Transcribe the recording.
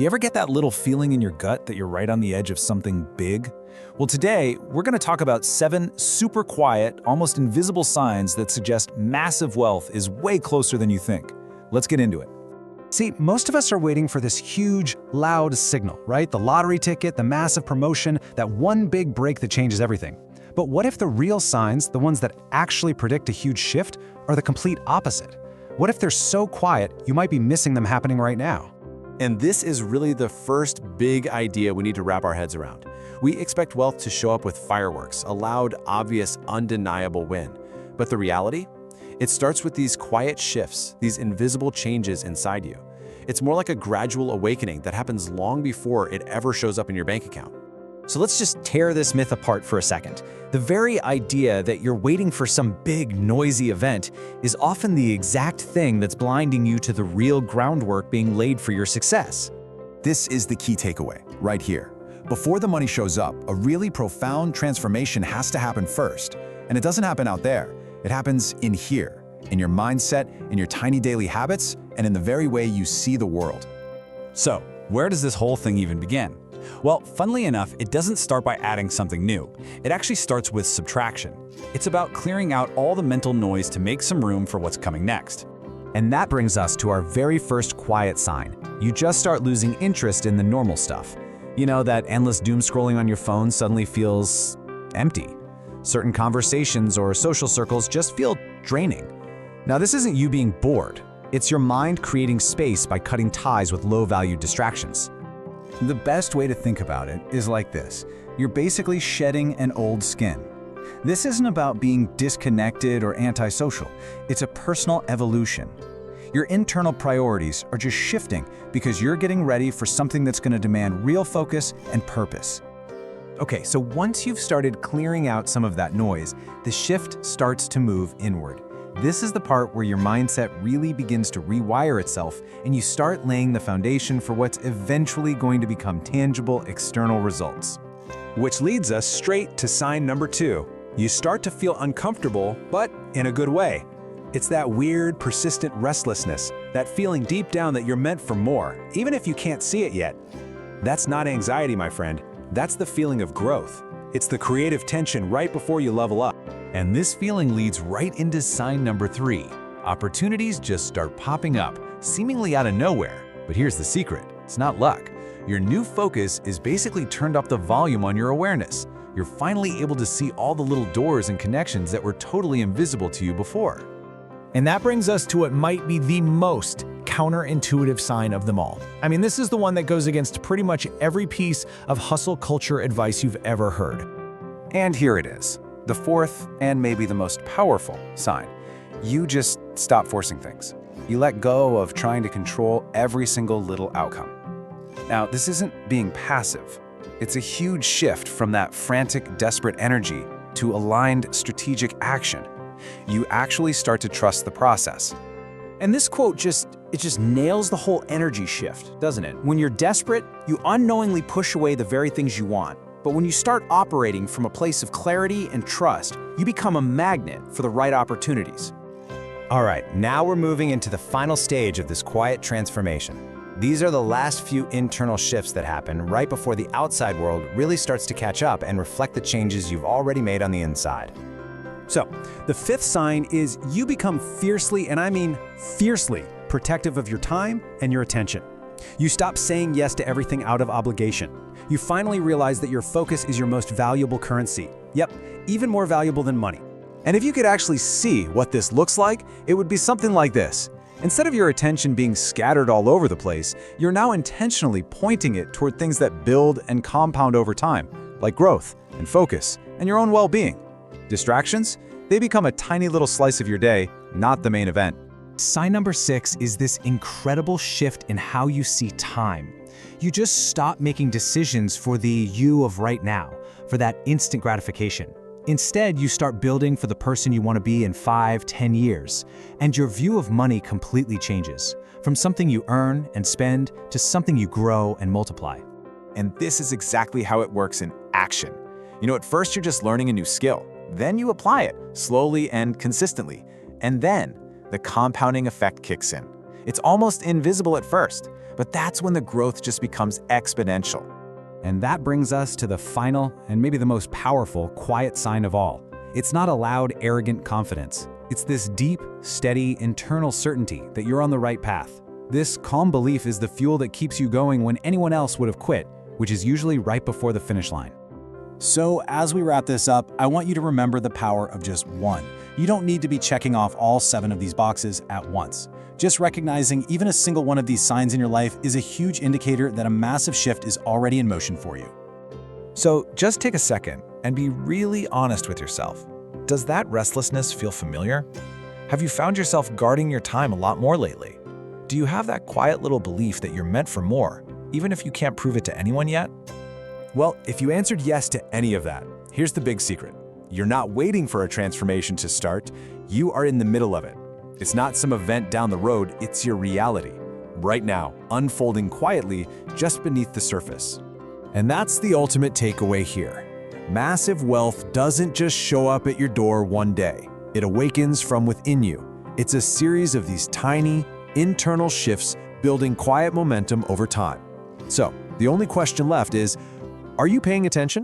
You ever get that little feeling in your gut that you're right on the edge of something big? Well, today, we're going to talk about 7 super quiet, almost invisible signs that suggest massive wealth is way closer than you think. Let's get into it. See, most of us are waiting for this huge, loud signal, right? The lottery ticket, the massive promotion, that one big break that changes everything. But what if the real signs, the ones that actually predict a huge shift, are the complete opposite? What if they're so quiet, you might be missing them happening right now? And this is really the first big idea we need to wrap our heads around. We expect wealth to show up with fireworks, a loud, obvious, undeniable win. But the reality? It starts with these quiet shifts, these invisible changes inside you. It's more like a gradual awakening that happens long before it ever shows up in your bank account. So let's just tear this myth apart for a second. The very idea that you're waiting for some big, noisy event is often the exact thing that's blinding you to the real groundwork being laid for your success. This is the key takeaway, right here. Before the money shows up, a really profound transformation has to happen first. And it doesn't happen out there. It happens in here, in your mindset, in your tiny daily habits, and in the very way you see the world. So, where does this whole thing even begin? Well, funnily enough, it doesn't start by adding something new. It actually starts with subtraction. It's about clearing out all the mental noise to make some room for what's coming next. And that brings us to our very first quiet sign. You just start losing interest in the normal stuff. You know, that endless doom scrolling on your phone suddenly feels empty. Certain conversations or social circles just feel draining. Now, this isn't you being bored. It's your mind creating space by cutting ties with low-value distractions. The best way to think about it is like this. You're basically shedding an old skin. This isn't about being disconnected or antisocial. It's a personal evolution. Your internal priorities are just shifting because you're getting ready for something that's going to demand real focus and purpose. Okay, so once you've started clearing out some of that noise, the shift starts to move inward. This is the part where your mindset really begins to rewire itself and you start laying the foundation for what's eventually going to become tangible external results. Which leads us straight to sign number 2. You start to feel uncomfortable, but in a good way. It's that weird, persistent restlessness, that feeling deep down that you're meant for more, even if you can't see it yet. That's not anxiety, my friend. That's the feeling of growth. It's the creative tension right before you level up. And this feeling leads right into sign number 3. Opportunities just start popping up, seemingly out of nowhere. But here's the secret, it's not luck. Your new focus is basically turned up the volume on your awareness. You're finally able to see all the little doors and connections that were totally invisible to you before. And that brings us to what might be the most counterintuitive sign of them all. I mean, this is the one that goes against pretty much every piece of hustle culture advice you've ever heard. And here it is, the fourth and maybe the most powerful sign. You just stop forcing things. You let go of trying to control every single little outcome. Now, this isn't being passive. It's a huge shift from that frantic, desperate energy to aligned, strategic action. You actually start to trust the process. And this quote just nails the whole energy shift, doesn't it? When you're desperate, you unknowingly push away the very things you want. But when you start operating from a place of clarity and trust, you become a magnet for the right opportunities. All right, now we're moving into the final stage of this quiet transformation. These are the last few internal shifts that happen right before the outside world really starts to catch up and reflect the changes you've already made on the inside. So, the fifth sign is you become fiercely, and I mean fiercely, protective of your time and your attention. You stop saying yes to everything out of obligation. You finally realize that your focus is your most valuable currency. Yep, even more valuable than money. And if you could actually see what this looks like, it would be something like this. Instead of your attention being scattered all over the place, you're now intentionally pointing it toward things that build and compound over time, like growth and focus and your own well-being. Distractions? They become a tiny little slice of your day, not the main event. Sign number 6 is this incredible shift in how you see time. You just stop making decisions for the you of right now, for that instant gratification. Instead, you start building for the person you want to be in 5, 10 years. And your view of money completely changes, from something you earn and spend to something you grow and multiply. And this is exactly how it works in action. You know, at first you're just learning a new skill. Then you apply it slowly and consistently. And then the compounding effect kicks in. It's almost invisible at first, but that's when the growth just becomes exponential. And that brings us to the final and maybe the most powerful, quiet sign of all. It's not a loud, arrogant confidence. It's this deep, steady, internal certainty that you're on the right path. This calm belief is the fuel that keeps you going when anyone else would have quit, which is usually right before the finish line. So as we wrap this up, I want you to remember the power of just one. You don't need to be checking off all 7 of these boxes at once. Just recognizing even a single one of these signs in your life is a huge indicator that a massive shift is already in motion for you. So just take a second and be really honest with yourself. Does that restlessness feel familiar? Have you found yourself guarding your time a lot more lately? Do you have that quiet little belief that you're meant for more, even if you can't prove it to anyone yet? Well, if you answered yes to any of that, here's the big secret. You're not waiting for a transformation to start. You are in the middle of it. It's not some event down the road, it's your reality. Right now, unfolding quietly just beneath the surface. And that's the ultimate takeaway here. Massive wealth doesn't just show up at your door one day. It awakens from within you. It's a series of these tiny, internal shifts building quiet momentum over time. So, the only question left is, are you paying attention?